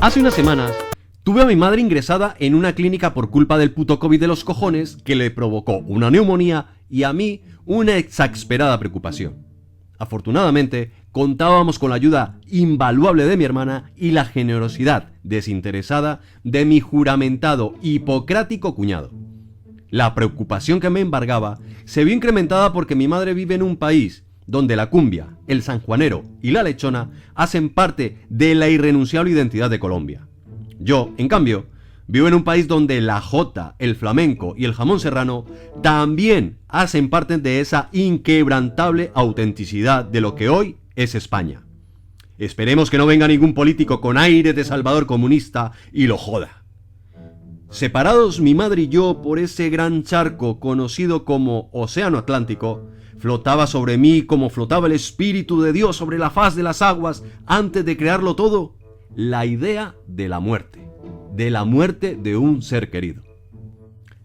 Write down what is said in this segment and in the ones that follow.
Hace unas semanas tuve a mi madre ingresada en una clínica por culpa del puto COVID de los cojones que le provocó una neumonía y a mí una exasperada preocupación. Afortunadamente, contábamos con la ayuda invaluable de mi hermana y la generosidad desinteresada de mi juramentado hipocrático cuñado. La preocupación que me embargaba se vio incrementada porque mi madre vive en un país donde la cumbia, el sanjuanero y la lechona hacen parte de la irrenunciable identidad de Colombia. Yo, en cambio, vivo en un país donde la jota, el flamenco y el jamón serrano también hacen parte de esa inquebrantable autenticidad de lo que hoy es España. Esperemos que no venga ningún político con aire de salvador comunista y lo joda. Separados mi madre y yo por ese gran charco conocido como Océano Atlántico, flotaba sobre mí como flotaba el Espíritu de Dios sobre la faz de las aguas antes de crearlo todo, la idea de la muerte de un ser querido.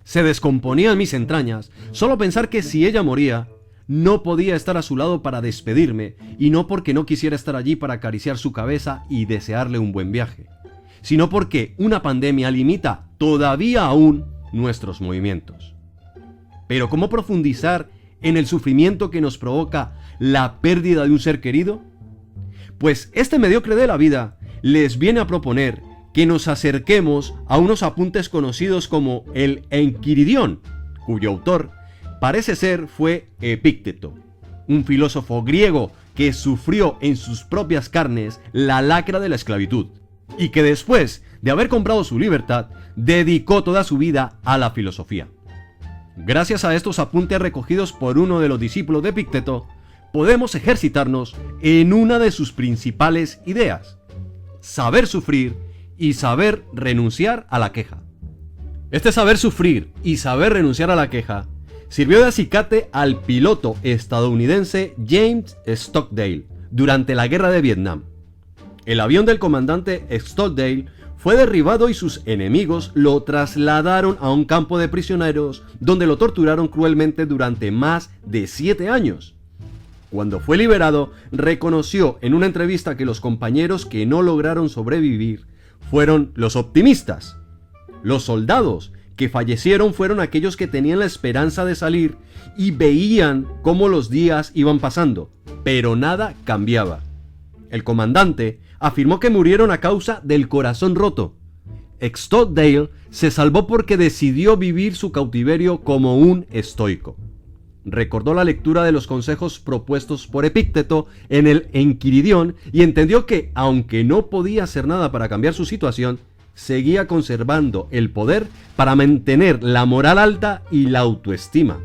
Se descomponía en mis entrañas solo pensar que si ella moría, no podía estar a su lado para despedirme, y no porque no quisiera estar allí para acariciar su cabeza y desearle un buen viaje, sino porque una pandemia limita todavía aún nuestros movimientos. Pero ¿cómo profundizar en el sufrimiento que nos provoca la pérdida de un ser querido? Pues este mediocre de la vida les viene a proponer que nos acerquemos a unos apuntes conocidos como el Enquiridión, cuyo autor parece ser fue Epícteto, un filósofo griego que sufrió en sus propias carnes la lacra de la esclavitud, y que después de haber comprado su libertad, dedicó toda su vida a la filosofía. Gracias a estos apuntes recogidos por uno de los discípulos de Epícteto, podemos ejercitarnos en una de sus principales ideas: saber sufrir y saber renunciar a la queja. Este saber sufrir y saber renunciar a la queja sirvió de acicate al piloto estadounidense James Stockdale durante la guerra de Vietnam. El avión del comandante Stockdale fue derribado y sus enemigos lo trasladaron a un campo de prisioneros donde lo torturaron cruelmente durante más de 7 años. Cuando fue liberado, reconoció en una entrevista que los compañeros que no lograron sobrevivir fueron los optimistas. Los soldados que fallecieron fueron aquellos que tenían la esperanza de salir y veían cómo los días iban pasando, pero nada cambiaba. El comandante afirmó que murieron a causa del corazón roto. Stockdale se salvó porque decidió vivir su cautiverio como un estoico. Recordó la lectura de los consejos propuestos por Epícteto en el Enquiridión y entendió que, aunque no podía hacer nada para cambiar su situación, seguía conservando el poder para mantener la moral alta y la autoestima.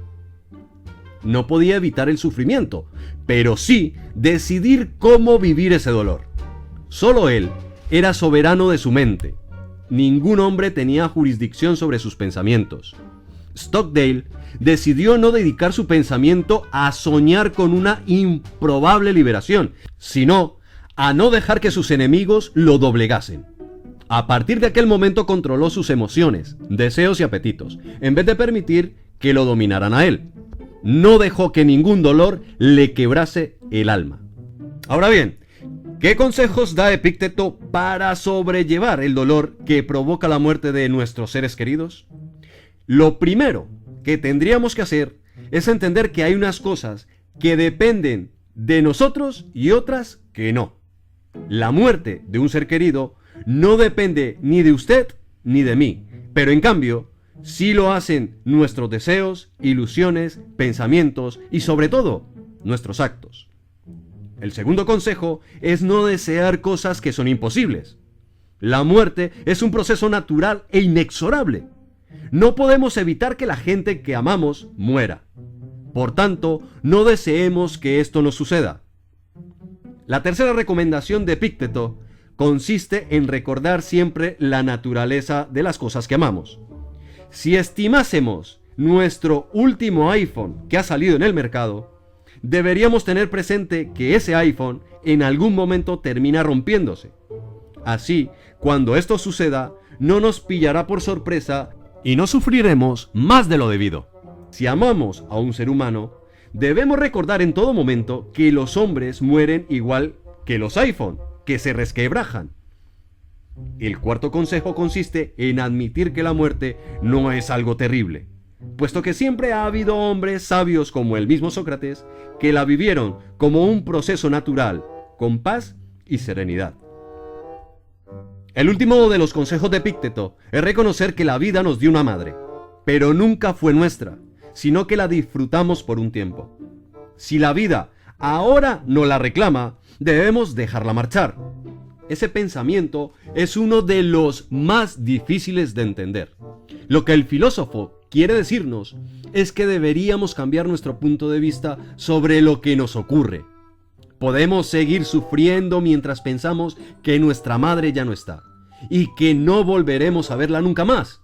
No podía evitar el sufrimiento, pero sí decidir cómo vivir ese dolor. Solo él era soberano de su mente. Ningún hombre tenía jurisdicción sobre sus pensamientos. Stockdale decidió no dedicar su pensamiento a soñar con una improbable liberación, sino a no dejar que sus enemigos lo doblegasen. A partir de aquel momento controló sus emociones, deseos y apetitos, en vez de permitir que lo dominaran a él. No dejó que ningún dolor le quebrase el alma. Ahora bien, ¿qué consejos da Epícteto para sobrellevar el dolor que provoca la muerte de nuestros seres queridos? Lo primero que tendríamos que hacer es entender que hay unas cosas que dependen de nosotros y otras que no. La muerte de un ser querido no depende ni de usted ni de mí, pero en cambio sí lo hacen nuestros deseos, ilusiones, pensamientos y sobre todo nuestros actos. El segundo consejo es no desear cosas que son imposibles. La muerte es un proceso natural e inexorable. No podemos evitar que la gente que amamos muera. Por tanto, no deseemos que esto nos suceda. La tercera recomendación de Epícteto consiste en recordar siempre la naturaleza de las cosas que amamos. Si estimásemos nuestro último iPhone que ha salido en el mercado, deberíamos tener presente que ese iPhone en algún momento termina rompiéndose. Así, cuando esto suceda, no nos pillará por sorpresa y no sufriremos más de lo debido. Si amamos a un ser humano, debemos recordar en todo momento que los hombres mueren igual que los iPhone, que se resquebrajan. El cuarto consejo consiste en admitir que la muerte no es algo terrible, puesto que siempre ha habido hombres sabios como el mismo Sócrates que la vivieron como un proceso natural, con paz y serenidad. El último de los consejos de Epícteto es reconocer que la vida nos dio una madre, pero nunca fue nuestra, sino que la disfrutamos por un tiempo. Si la vida ahora nos la reclama, debemos dejarla marchar. Ese pensamiento es uno de los más difíciles de entender. Lo que el filósofo quiere decirnos es que deberíamos cambiar nuestro punto de vista sobre lo que nos ocurre. Podemos seguir sufriendo mientras pensamos que nuestra madre ya no está y que no volveremos a verla nunca más.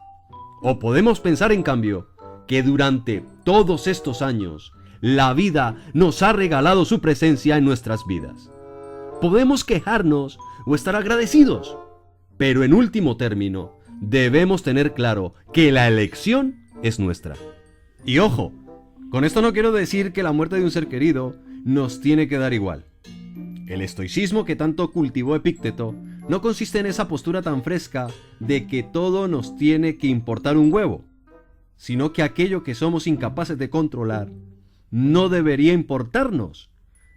O podemos pensar, en cambio, que durante todos estos años la vida nos ha regalado su presencia en nuestras vidas. Podemos quejarnos o estar agradecidos, pero en último término debemos tener claro que la elección es nuestra. Y ojo, con esto no quiero decir que la muerte de un ser querido nos tiene que dar igual. El estoicismo que tanto cultivó Epícteto no consiste en esa postura tan fresca de que todo nos tiene que importar un huevo, sino que aquello que somos incapaces de controlar no debería importarnos,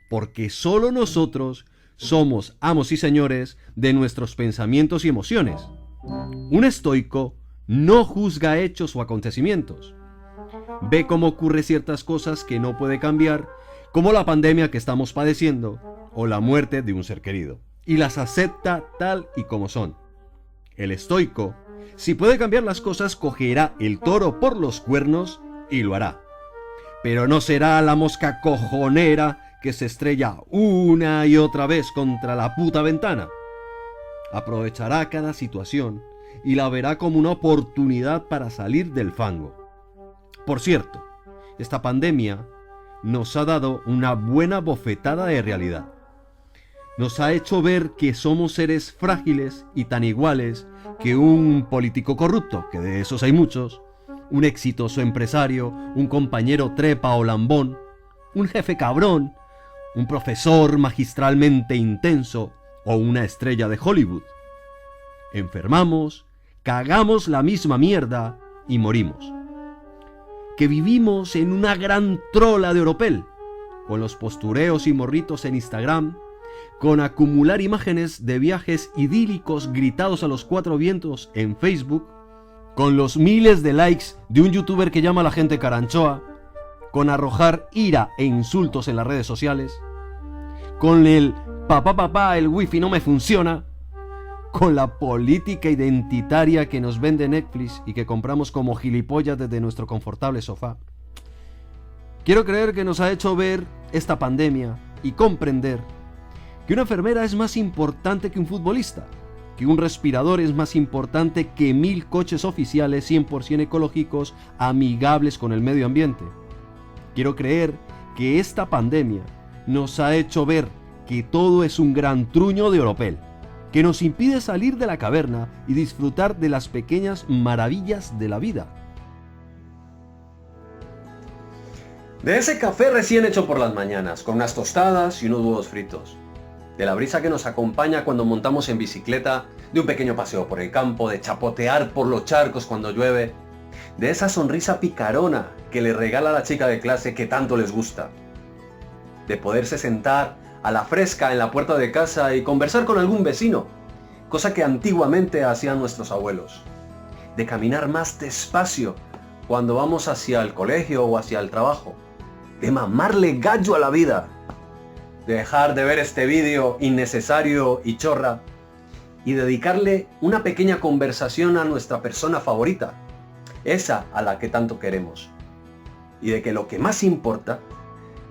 porque solo nosotros somos amos y señores de nuestros pensamientos y emociones. Un estoico no juzga hechos o acontecimientos. Ve cómo ocurren ciertas cosas que no puede cambiar, como la pandemia que estamos padeciendo o la muerte de un ser querido, y las acepta tal y como son. El estoico, si puede cambiar las cosas, cogerá el toro por los cuernos y lo hará. Pero no será la mosca cojonera que se estrella una y otra vez contra la puta ventana. Aprovechará cada situación y la verá como una oportunidad para salir del fango. Por cierto, esta pandemia nos ha dado una buena bofetada de realidad. Nos ha hecho ver que somos seres frágiles y tan iguales que un político corrupto, que de esos hay muchos, un exitoso empresario, un compañero trepa o lambón, un jefe cabrón, un profesor magistralmente intenso o una estrella de Hollywood. Enfermamos, cagamos la misma mierda y morimos. Que vivimos en una gran trola de oropel, con los postureos y morritos en Instagram, con acumular imágenes de viajes idílicos gritados a los cuatro vientos en Facebook, con los miles de likes de un youtuber que llama a la gente caranchoa, con arrojar ira e insultos en las redes sociales, con el papá, el wifi no me funciona, con la política identitaria que nos vende Netflix y que compramos como gilipollas desde nuestro confortable sofá. Quiero creer que nos ha hecho ver esta pandemia y comprender que una enfermera es más importante que un futbolista, que un respirador es más importante que 1000 coches oficiales 100% ecológicos amigables con el medio ambiente. Quiero creer que esta pandemia nos ha hecho ver que todo es un gran truño de oropel, que nos impide salir de la caverna y disfrutar de las pequeñas maravillas de la vida. De ese café recién hecho por las mañanas, con unas tostadas y unos huevos fritos. De la brisa que nos acompaña cuando montamos en bicicleta, de un pequeño paseo por el campo, de chapotear por los charcos cuando llueve, de esa sonrisa picarona que le regala a la chica de clase que tanto les gusta, de poderse sentar a la fresca en la puerta de casa y conversar con algún vecino, cosa que antiguamente hacían nuestros abuelos, de caminar más despacio cuando vamos hacia el colegio o hacia el trabajo, de mamarle gallo a la vida, de dejar de ver este vídeo innecesario y chorra y dedicarle una pequeña conversación a nuestra persona favorita, esa a la que tanto queremos, y de que lo que más importa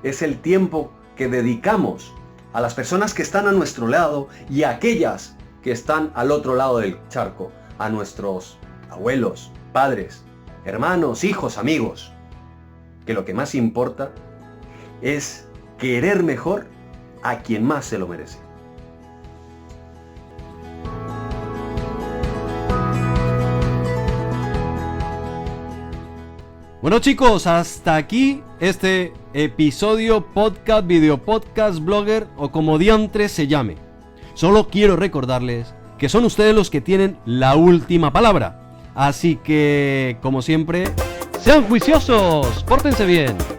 es el tiempo que dedicamos a las personas que están a nuestro lado y a aquellas que están al otro lado del charco, a nuestros abuelos, padres, hermanos, hijos, amigos, que lo que más importa es querer mejor a quien más se lo merece. Bueno chicos, hasta aquí este episodio podcast, video podcast, blogger o como diantres se llame. Solo quiero recordarles que son ustedes los que tienen la última palabra. Así que, como siempre, ¡sean juiciosos! ¡Pórtense bien!